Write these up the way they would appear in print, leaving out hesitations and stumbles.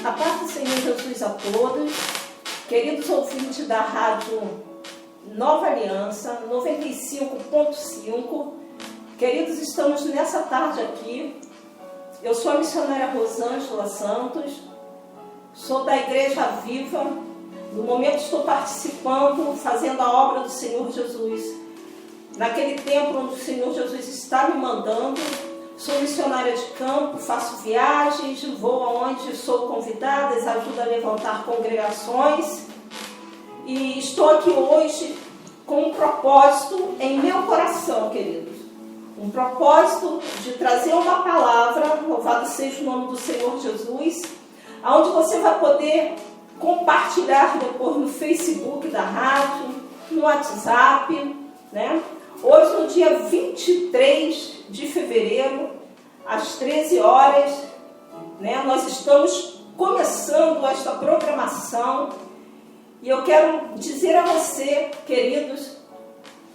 A paz do Senhor Jesus a todos, queridos ouvintes da Rádio Nova Aliança, 95.5. Queridos, estamos nessa tarde aqui. Eu sou a missionária Rosângela Santos, sou da Igreja Viva. No momento estou participando, fazendo a obra do Senhor Jesus. Naquele tempo onde o Senhor Jesus está me mandando, sou missionária de campo, faço viagens, vou aonde sou convidada, ajudo a levantar congregações. E estou aqui hoje com um propósito em meu coração, queridos. Um propósito de trazer uma palavra, louvado seja o nome do Senhor Jesus, onde você vai poder compartilhar depois no Facebook da rádio, no WhatsApp, né? Hoje, no dia 23 de fevereiro, às 13 horas, né, nós estamos começando esta programação. E eu quero dizer a você, queridos,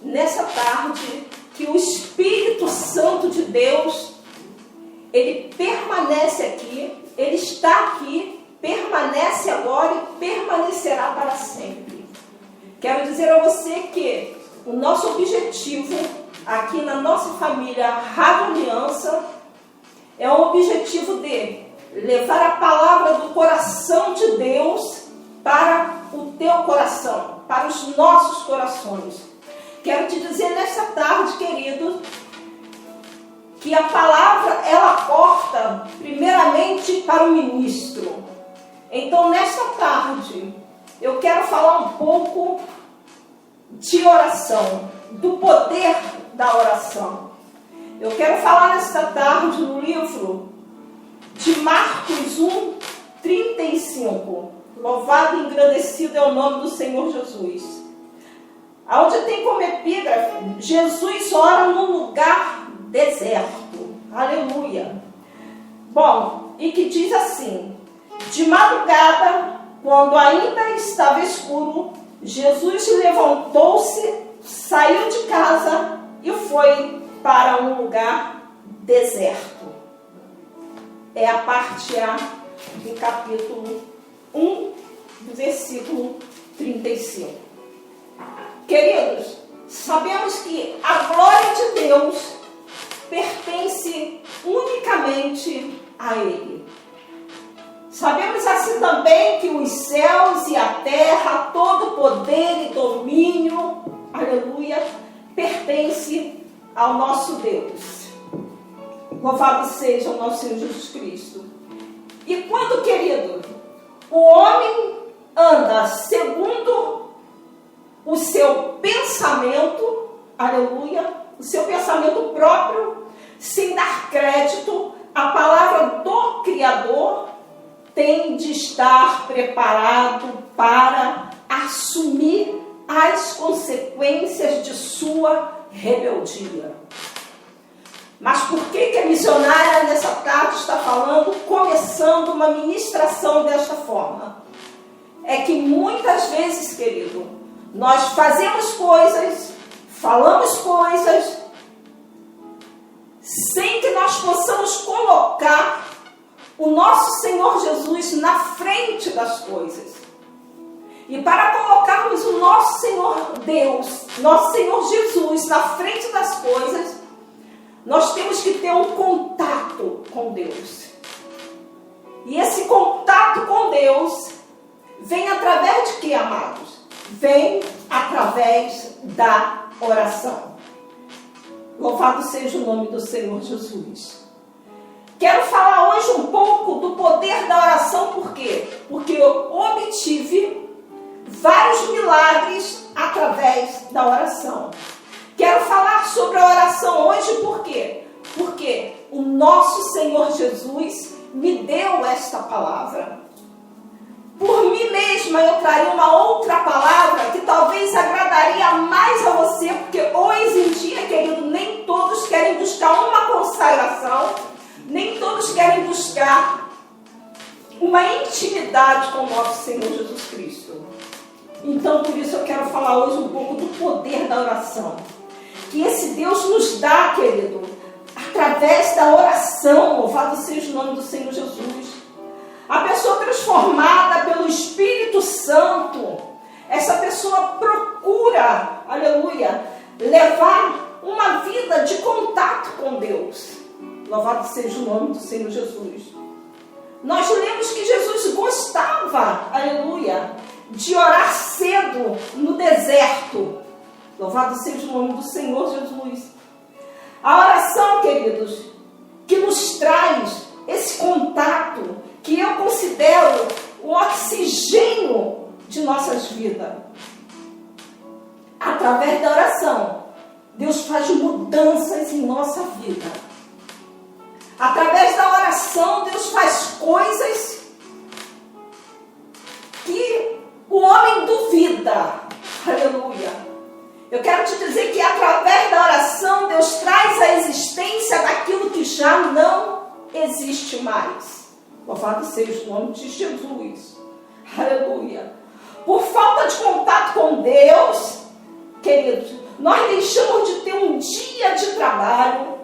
nessa tarde, que o Espírito Santo de Deus, ele permanece aqui, ele está aqui, permanece agora e permanecerá para sempre. Quero dizer a você que o nosso objetivo aqui na nossa família Rádio Aliança é o objetivo de levar a palavra do coração de Deus para o teu coração, para os nossos corações. Quero te dizer nesta tarde, querido, que a palavra ela porta primeiramente para o ministro. Então, nesta tarde, eu quero falar um pouco de oração, do poder da oração. Eu quero falar nesta tarde no livro de Marcos 1:35. Louvado e engrandecido é o nome do Senhor Jesus. Onde tem como epígrafe, Jesus ora num lugar deserto. Aleluia. Bom, e que diz assim: de madrugada, quando ainda estava escuro, Jesus levantou-se, saiu de casa e foi para um lugar deserto. É a parte A do capítulo 1, do versículo 35. Queridos, sabemos que a glória de Deus pertence unicamente a Ele. Sabemos assim também que os céus e a terra, todo poder e domínio, aleluia, pertence ao nosso Deus. Louvado seja o nosso Senhor Jesus Cristo. E quando, querido, o homem anda segundo o seu pensamento, aleluia, o seu pensamento próprio, sem dar crédito à palavra do Criador, tem de estar preparado para assumir as consequências de sua rebeldia. Mas por que a missionária nessa tarde está falando, começando uma ministração desta forma? É que muitas vezes, querido, nós fazemos coisas, falamos coisas, sem que nós possamos colocar o nosso Senhor Jesus na frente das coisas. E para colocarmos o nosso Senhor Deus, nosso Senhor Jesus na frente das coisas, nós temos que ter um contato com Deus. E esse contato com Deus vem através de quê, amados? Vem através da oração. Louvado seja o nome do Senhor Jesus. Quero falar hoje um pouco do poder da oração, por quê? Porque eu obtive vários milagres através da oração. Quero falar sobre a oração hoje, por quê? Porque o nosso Senhor Jesus me deu esta palavra. Por mim mesma eu traria uma outra palavra que talvez agradaria mais a você, porque hoje em dia, querido, nem todos querem buscar uma consagração, nem todos querem buscar uma intimidade com o nosso Senhor Jesus Cristo. Então, por isso eu quero falar hoje um pouco do poder da oração. Que esse Deus nos dá, querido, através da oração. Louvado seja o nome do Senhor Jesus. A pessoa transforma transformada pelo Espírito Santo, essa pessoa procura, aleluia, levar uma vida de contato com Deus. Louvado seja o nome do Senhor Jesus. Nós lemos que Jesus gostava, aleluia, de orar cedo no deserto. Louvado seja o nome do Senhor Jesus. A oração, queridos, que nos traz esse contato, que eu considero o oxigênio de nossas vidas. Através da oração, Deus faz mudanças em nossa vida. Através da oração, Deus faz coisas que o homem duvida. Aleluia. Eu quero te dizer que através da oração, Deus traz a existência daquilo que já não existe mais. Louvado seja o nome de Jesus. Aleluia. Por falta de contato com Deus, queridos, nós deixamos de ter um dia de trabalho,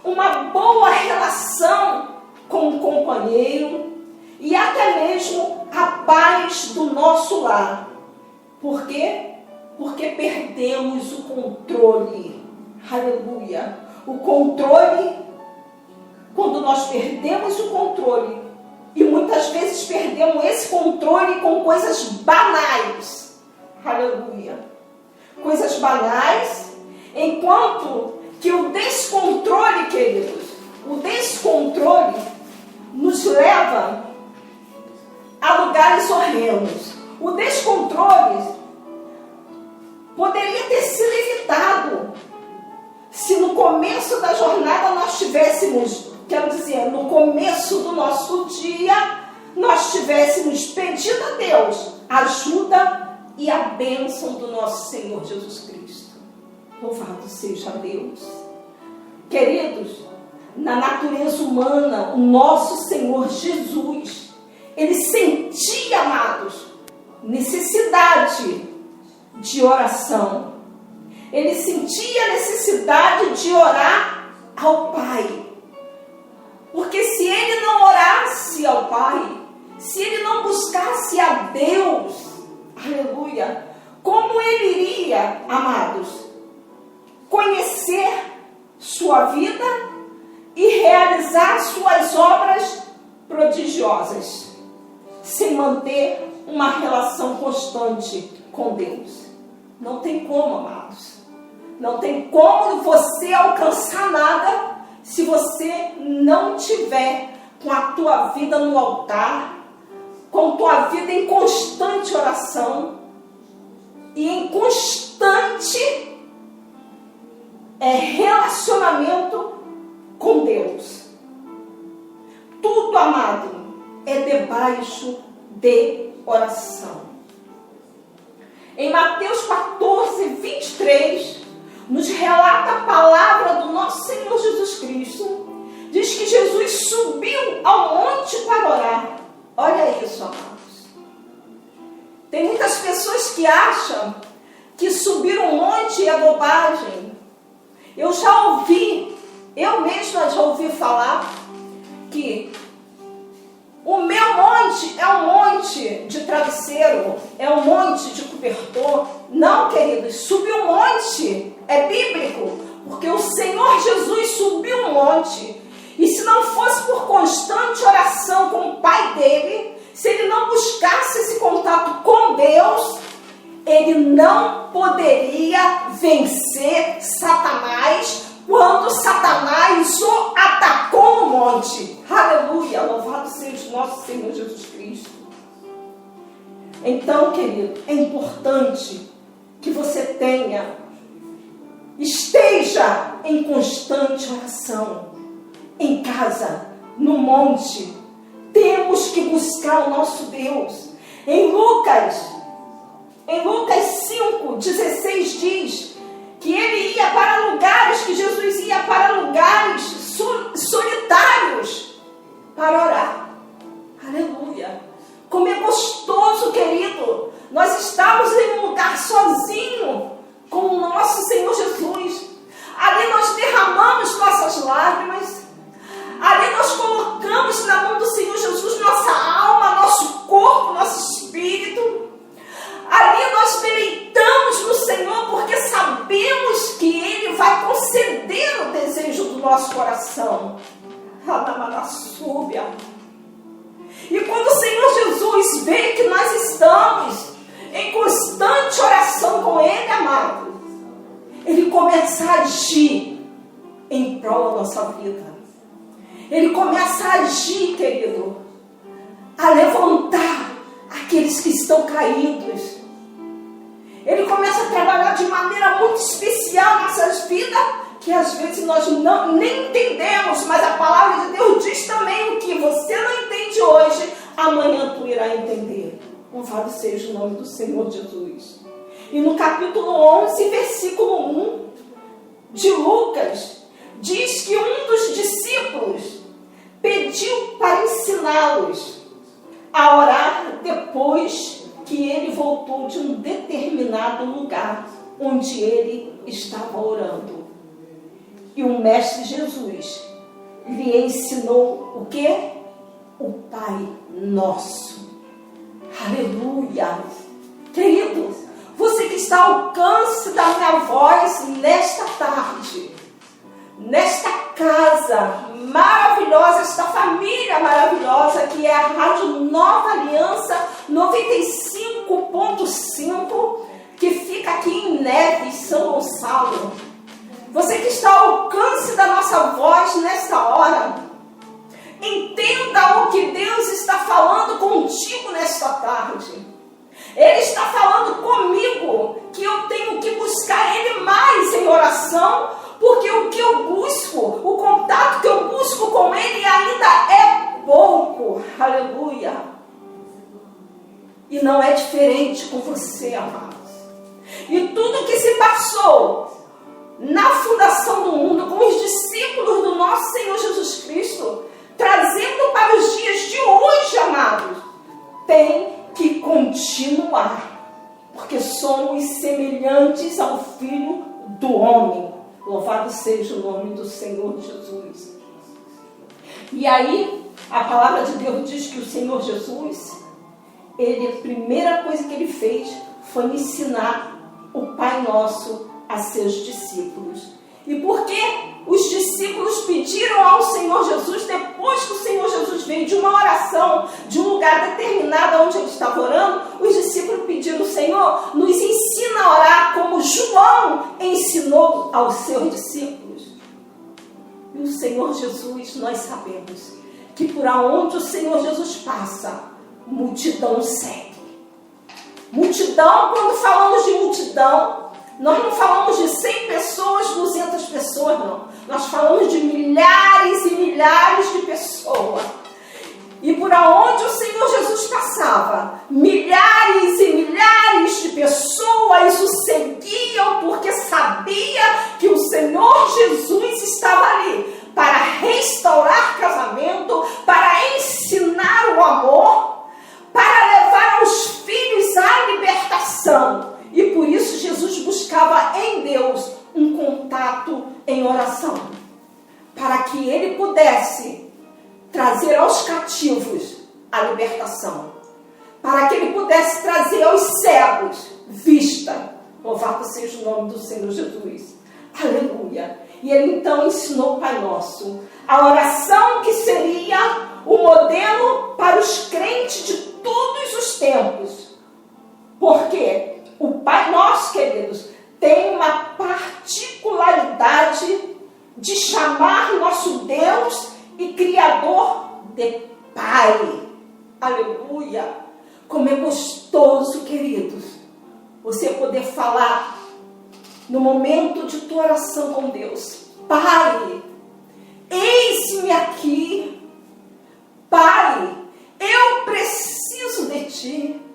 uma boa relação com o companheiro e até mesmo a paz do nosso lar. Por quê? Porque perdemos o controle. Aleluia. O controle, quando nós perdemos o controle, e muitas vezes perdemos esse controle com coisas banais. Aleluia. Coisas banais, enquanto que o descontrole, queridos, o descontrole nos leva a lugares horrendos. O descontrole poderia ter sido evitado se no começo da jornada nós tivéssemos, quero dizer, no começo do nosso dia, nós tivéssemos pedido a Deus ajuda e a bênção do nosso Senhor Jesus Cristo. Louvado seja Deus. Queridos, na natureza humana, o nosso Senhor Jesus, ele sentia, amados, necessidade de oração. Ele sentia a necessidade de orar ao Pai. Porque se ele não orasse ao Pai, se ele não buscasse a Deus, aleluia, como ele iria, amados, conhecer sua vida e realizar suas obras prodigiosas, sem manter uma relação constante com Deus? Não tem como, amados. Não tem como você alcançar nada se você não tiver com a tua vida no altar, com a tua vida em constante oração e em constante relacionamento com Deus. Tudo, amado, é debaixo de oração. Em Mateus 14, 23, nos relata a palavra do nosso Senhor Jesus Cristo. Diz que Jesus subiu ao monte para orar. Olha isso, amados. Tem muitas pessoas que acham que subir um monte é bobagem. Eu mesma já ouvi falar que o meu monte é um monte de travesseiro, é um monte de cobertor. Não, queridos, subir um monte é bíblico, porque o Senhor Jesus subiu um monte. E se não fosse por constante oração com o Pai dele, se ele não buscasse esse contato com Deus, ele não poderia vencer Satanás quando Satanás o atacou no monte. Aleluia, louvado seja o nosso Senhor Jesus Cristo. Então, querido, é importante que você esteja em constante oração, em casa, no monte. Temos que buscar o nosso Deus. Em Lucas 5:16 diz que ele ia para lugares, que Jesus ia para lugares solitários para orar. Aleluia. Como é gostoso, querido, nós estamos em um lugar sozinho com o nosso Senhor Jesus. Ali nós derramamos nossas lágrimas. Ali nós colocamos na mão do Senhor Jesus nossa alma, nosso corpo. nos vê que nós estamos em constante oração com Ele, amado, Ele começa a agir em prol da nossa vida. Ele começa a agir, querido, a levantar aqueles que estão caídos. Ele começa a trabalhar de maneira muito especial em nossas vidas, que às vezes nós nem entendemos, mas a palavra de Deus diz também o que você não entende hoje, amanhã tu irá entender. Louvado seja o nome do Senhor Jesus. E no capítulo 11, versículo 1 de Lucas, diz que um dos discípulos pediu para ensiná-los a orar depois que ele voltou de um determinado lugar onde ele estava orando. E o Mestre Jesus lhe ensinou o quê? O Pai Nosso. Aleluia! Queridos, você que está ao alcance da minha voz nesta tarde, nesta casa maravilhosa, esta família maravilhosa que é a Rádio Nova Aliança 95.5, que fica aqui em Neves, São Gonçalo. Você que está ao alcance da nossa voz nesta hora, entenda o que Deus está falando contigo nesta tarde. Ele está falando comigo que eu tenho que buscar Ele mais em oração, porque o que eu busco, o contato que eu busco com Ele ainda é pouco. Aleluia! E não é diferente com você, amados. E tudo que se passou na fundação do mundo com os discípulos do nosso Senhor Jesus Cristo, trazendo para os dias de hoje, amados, tem que continuar, porque somos semelhantes ao Filho do Homem. Louvado seja o nome do Senhor Jesus. E aí, a palavra de Deus diz que o Senhor Jesus, a primeira coisa que ele fez foi ensinar o Pai Nosso a seus discípulos. E por que os discípulos pediram ao Senhor Jesus, depois que o Senhor Jesus veio de uma oração, de um lugar determinado onde ele estava orando, os discípulos pediram: Senhor, nos ensina a orar como João ensinou aos seus discípulos. E o Senhor Jesus, nós sabemos que por onde o Senhor Jesus passa, multidão segue. Multidão, quando falamos de multidão, nós não falamos de 100 pessoas, 200 pessoas, não. Nós falamos de milhares e milhares de pessoas. E por onde o Senhor Jesus passava, milhares e milhares de pessoas o seguiam, porque sabia que o Senhor Jesus estava ali para restaurar casamento, para ensinar o amor, para levar os filhos à libertação. E por isso Jesus buscava em Deus um contato em oração, para que ele pudesse trazer aos cativos a libertação, para que ele pudesse trazer aos cegos vista. Louvado seja o nome do Senhor Jesus. Aleluia! E ele então ensinou o Pai Nosso, a oração que seria o modelo para os crentes de todos os tempos. Por quê? O Pai Nosso, queridos, tem uma particularidade de chamar nosso Deus e Criador de Pai. Aleluia! Como é gostoso, queridos, você poder falar no momento de tua oração com Deus: Pai, eis-me aqui. Pai, eu preciso de Ti.